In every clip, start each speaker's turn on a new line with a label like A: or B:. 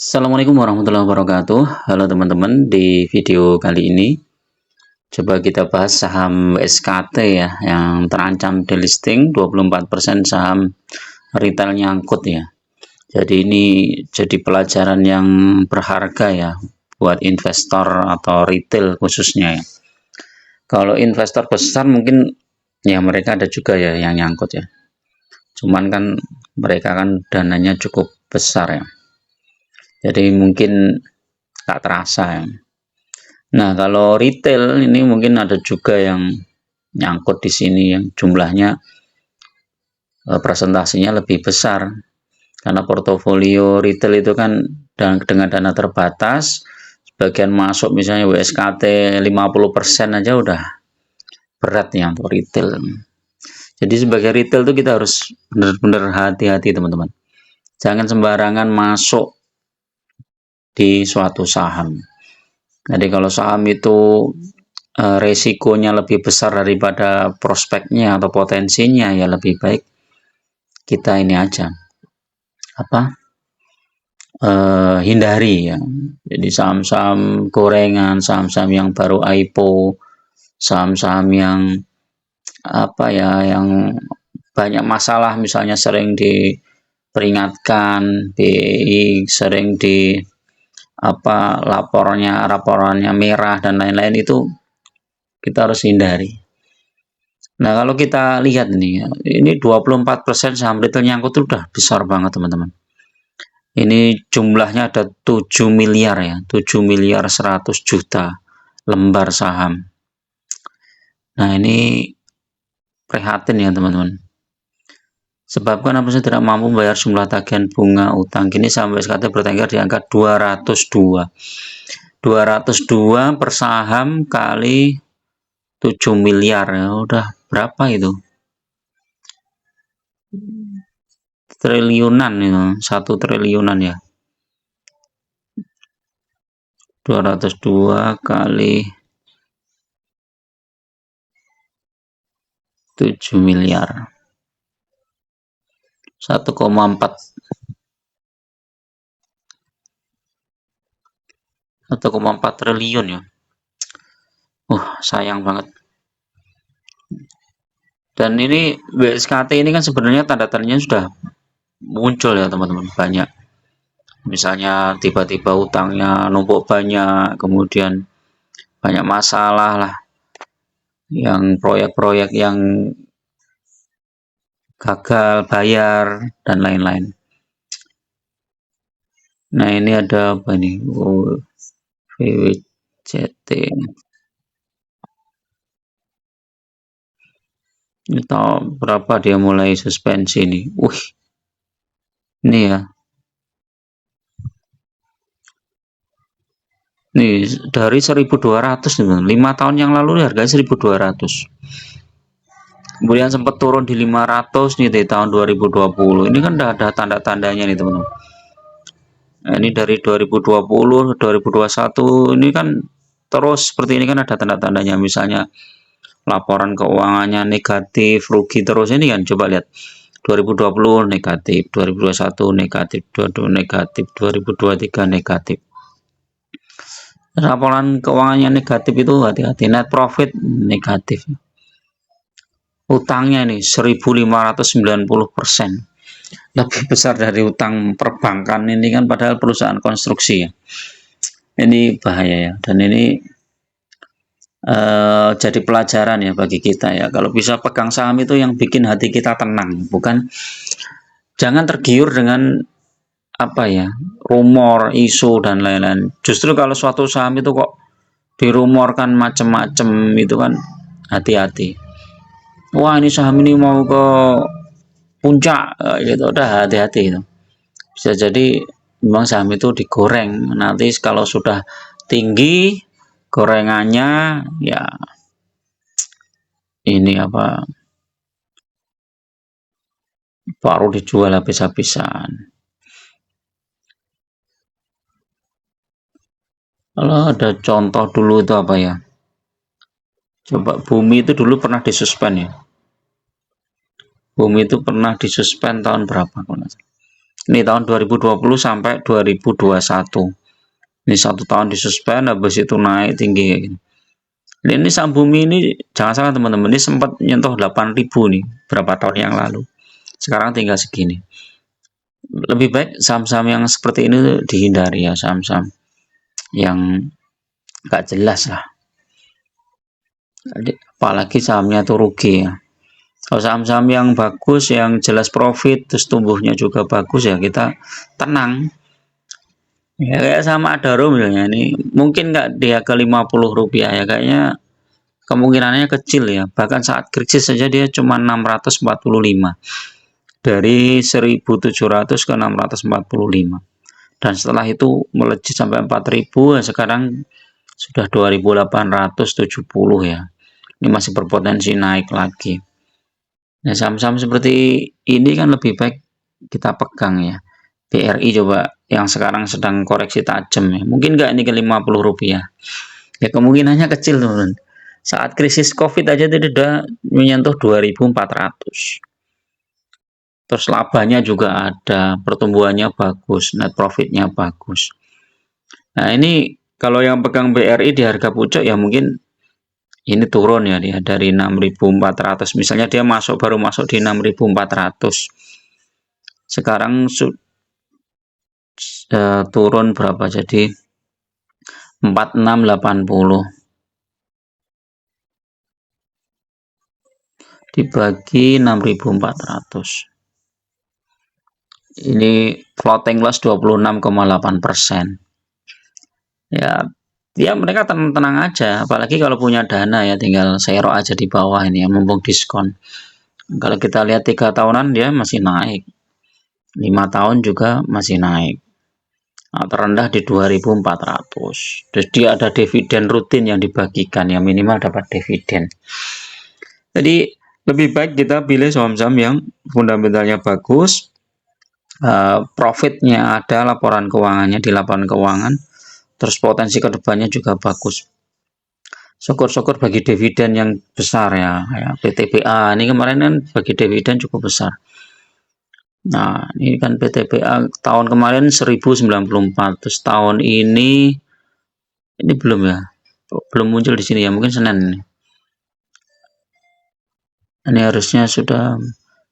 A: Assalamualaikum warahmatullahi wabarakatuh. Halo teman-teman, di video kali ini coba kita bahas saham SKT ya, yang terancam delisting 24% saham retail nyangkut ya. Jadi ini jadi pelajaran yang berharga ya buat investor atau retail khususnya ya. Kalau investor besar mungkin ya mereka ada juga ya yang nyangkut ya. Cuman kan mereka kan dananya cukup besar ya. Jadi mungkin tak terasa ya. Nah, kalau retail ini mungkin ada juga yang nyangkut di sini yang jumlahnya presentasinya lebih besar karena portofolio retail itu kan dengan dana terbatas, sebagian masuk misalnya WSKT 50% aja udah berat nih untuk retail. Jadi sebagai retail itu kita harus benar-benar hati-hati teman-teman. Jangan sembarangan masuk di suatu saham. Jadi kalau saham itu resikonya lebih besar daripada prospeknya atau potensinya, ya lebih baik kita ini aja hindari ya. Jadi saham-saham gorengan, saham-saham yang baru IPO, saham-saham yang yang banyak masalah, misalnya sering diperingatkan, sering di laporannya merah dan lain-lain, itu kita harus hindari. Nah, kalau kita lihat nih, ini 24% saham retail nyangkut itu udah besar banget teman-teman. Ini jumlahnya ada 7 miliar ya, 7 miliar 100 juta lembar saham. Nah, ini prihatin ya teman-teman. Sebabkan apa sih tidak mampu membayar jumlah tagihan bunga utang. Kini saham SKT bertengger di angka 202. 202 per saham kali 7 miliar ya, udah berapa itu? Triliunan itu, 1 triliunan ya. 202 kali 7 miliar. 1,4 triliun ya. Sayang banget. Dan ini WSKT ini kan sebenarnya tanda-tandanya sudah muncul ya teman-teman, banyak. Misalnya tiba-tiba utangnya numpuk banyak, kemudian banyak masalah lah, yang proyek-proyek yang gagal bayar dan lain-lain. Nah, ini ada apa nih? VWCT. Ini tahu berapa dia mulai suspensi nih? Ini ya. Nih dari 1.200 nih, 5 tahun yang lalu harganya 1.200. Kemudian sempat turun di 500 nih di tahun 2020. Ini kan udah ada tanda-tandanya nih teman-teman. Nah, ini dari 2020, 2021 ini kan terus seperti ini kan ada tanda-tandanya, misalnya laporan keuangannya negatif, rugi terus. Ini kan coba lihat 2020 negatif, 2021 negatif, 2022 negatif, 2023 negatif. Laporan keuangannya negatif itu hati-hati, net profit negatif. Utangnya ini 1.590%, lebih besar dari utang perbankan ini kan, padahal perusahaan konstruksi ya. Ini bahaya ya, dan ini jadi pelajaran ya bagi kita ya. Kalau bisa pegang saham itu yang bikin hati kita tenang, jangan tergiur dengan rumor, isu dan lain-lain. Justru kalau suatu saham itu kok dirumorkan macam-macam, itu kan hati-hati. Wah, ini saham ini mau ke puncak gitu, udah hati-hati itu. Bisa jadi memang saham itu digoreng, nanti kalau sudah tinggi gorengannya ya ini baru dijual habis-habisan. Kalau ada contoh dulu itu apa ya, coba Bumi itu dulu pernah disuspend ya. Bumi itu pernah disuspend tahun berapa? Ini tahun 2020 sampai 2021. Ini 1 tahun disuspend, habis itu naik tinggi. Ini saham Bumi ini jangan salah teman-teman, ini sempat nyentuh 8.000 nih berapa tahun yang lalu. Sekarang tinggal segini. Lebih baik saham-saham yang seperti ini dihindari ya, saham-saham yang nggak jelas lah. Apalagi sahamnya tuh rugi ya. Kalau saham-saham yang bagus, yang jelas profit, terus tumbuhnya juga bagus ya kita tenang. Ya kayak sama Adaro misalnya ini mungkin nggak dia ke 50 rupiah ya, kayaknya kemungkinannya kecil ya. Bahkan saat krisis saja dia cuma 645 dari 1.700 ke 645. Dan setelah itu melejit sampai 4.000 ya, sekarang sudah 2.870 ya. Ini masih berpotensi naik lagi. Nah, saham-saham seperti ini kan lebih baik kita pegang ya. BRI coba yang sekarang sedang koreksi tajam ya. Mungkin nggak ini ke 50 rupiah. Ya kemungkinannya kecil teman. Saat krisis COVID aja tidak menyentuh 2.400. Terus labanya juga ada, pertumbuhannya bagus, net profitnya bagus. Nah ini kalau yang pegang BRI di harga pucuk ya mungkin ini turun ya dia dari 6.400, misalnya dia baru masuk di 6.400, sekarang turun berapa jadi 4680 dibagi 6.400, ini floating loss 26,8%. Ya ya mereka tenang-tenang aja, apalagi kalau punya dana ya tinggal zero aja di bawah ini ya, mumpung diskon. Kalau kita lihat 3 tahunan dia masih naik, 5 tahun juga masih naik. Nah, terendah di 2.400. Terus dia ada dividen rutin yang dibagikan, yang minimal dapat dividen. Jadi lebih baik kita pilih saham-saham yang fundamentalnya bagus, profitnya ada, laporan keuangannya di laporan keuangan, terus potensi kedepannya juga bagus. Syukur-syukur bagi dividen yang besar ya, PTBA ini kemarin kan bagi dividen cukup besar. Nah, ini kan PTBA tahun kemarin 1094, terus tahun ini belum ya, belum muncul di sini ya, mungkin Senin ini. Ini harusnya sudah,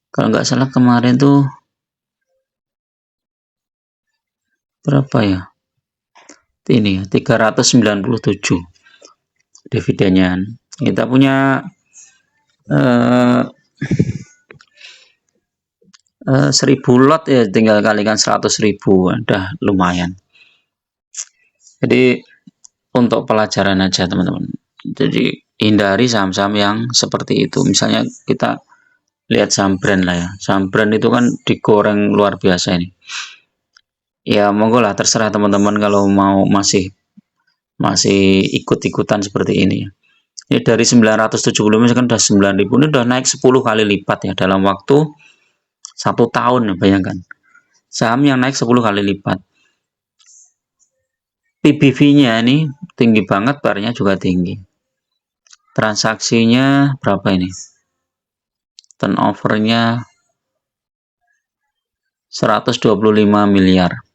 A: kalau nggak salah kemarin tuh berapa ya? Ini 397 dividennya. Kita punya 1000 lot ya, tinggal kalikan 100.000, udah lumayan. Jadi untuk pelajaran aja teman-teman. Jadi hindari saham-saham yang seperti itu. Misalnya kita lihat saham brand lah ya. Saham brand itu kan digoreng luar biasa ini. Ya monggo lah, terserah teman-teman kalau mau masih ikut-ikutan seperti ini ya. Ini dari 970 misalkan udah 9.000, ini udah naik 10 kali lipat ya dalam waktu 1 tahun, bayangkan. Saham yang naik 10 kali lipat. PBV-nya ini tinggi banget, PAR-nya juga tinggi. Transaksinya berapa ini? Turnover-nya 125 miliar.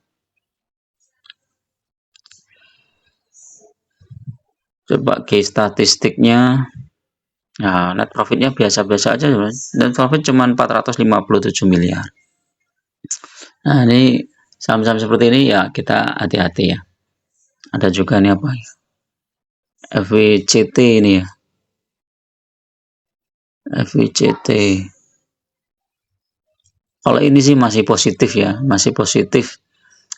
A: Coba case statistiknya. Nah, net profitnya biasa-biasa aja, net profit cuma 457 miliar. Nah, ini saham-saham seperti ini ya kita hati-hati ya. Ada juga nih apa ya? FWCT ini ya. FWCT. Kalau ini sih masih positif ya, masih positif.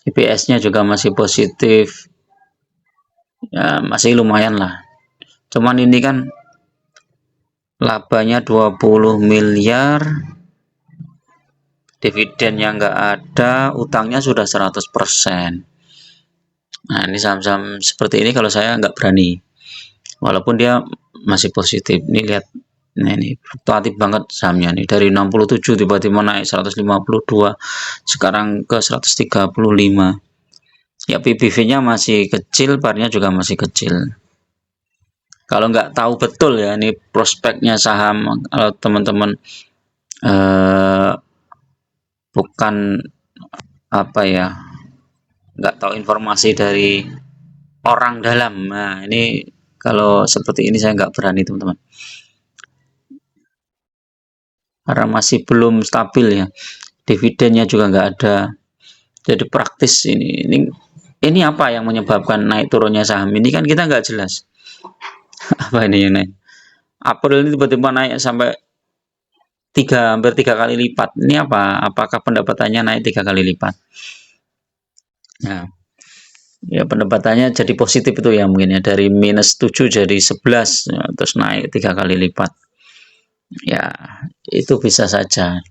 A: IPS-nya juga masih positif. Ya, masih lumayan lah. Cuman ini kan labanya 20 miliar, dividennya nggak ada, utangnya sudah 100%. Nah, ini saham-saham seperti ini kalau saya nggak berani. Walaupun dia masih positif. Ini lihat, nah ini fluktuatif banget sahamnya nih. Dari 67 tiba-tiba naik 152, sekarang ke 135. Ya PBV-nya masih kecil, PAR-nya juga masih kecil. Kalau nggak tahu betul ya ini prospeknya saham, kalau teman-teman bukan apa ya, nggak tahu informasi dari orang dalam. Nah, ini kalau seperti ini saya nggak berani, teman-teman. Karena masih belum stabil ya. Dividennya juga nggak ada. Jadi praktis ini apa yang menyebabkan naik turunnya saham ini kan kita nggak jelas. Apa ini yang naik? April ini tiba-tiba naik sampai hampir tiga kali lipat. Ini apa? Apakah pendapatannya naik tiga kali lipat? Nah, ya pendapatannya jadi positif itu ya mungkin ya dari minus 7 jadi 11 ya, terus naik tiga kali lipat. Ya, itu bisa saja.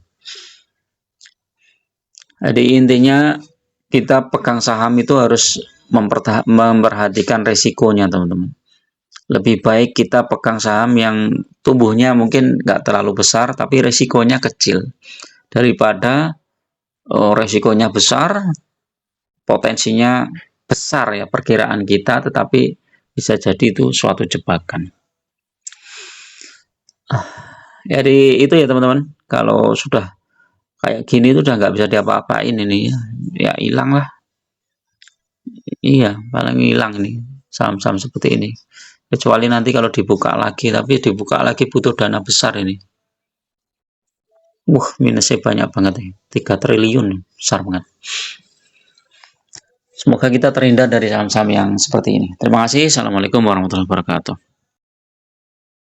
A: Jadi intinya kita pegang saham itu harus memperhatikan resikonya, teman-teman. Lebih baik kita pegang saham yang tumbuhnya mungkin nggak terlalu besar tapi resikonya kecil daripada resikonya besar, potensinya besar ya perkiraan kita, tetapi bisa jadi itu suatu jebakan. Jadi itu ya teman-teman. Kalau sudah kayak gini itu udah nggak bisa diapa-apain ini ya, ya hilang lah. Iya, paling hilang ini saham-saham seperti ini. Kecuali nanti kalau dibuka lagi, tapi dibuka lagi butuh dana besar ini. Minusnya banyak banget ya. 3 triliun, besar banget. Semoga kita terhindar dari saham-saham yang seperti ini. Terima kasih. Assalamualaikum warahmatullahi wabarakatuh.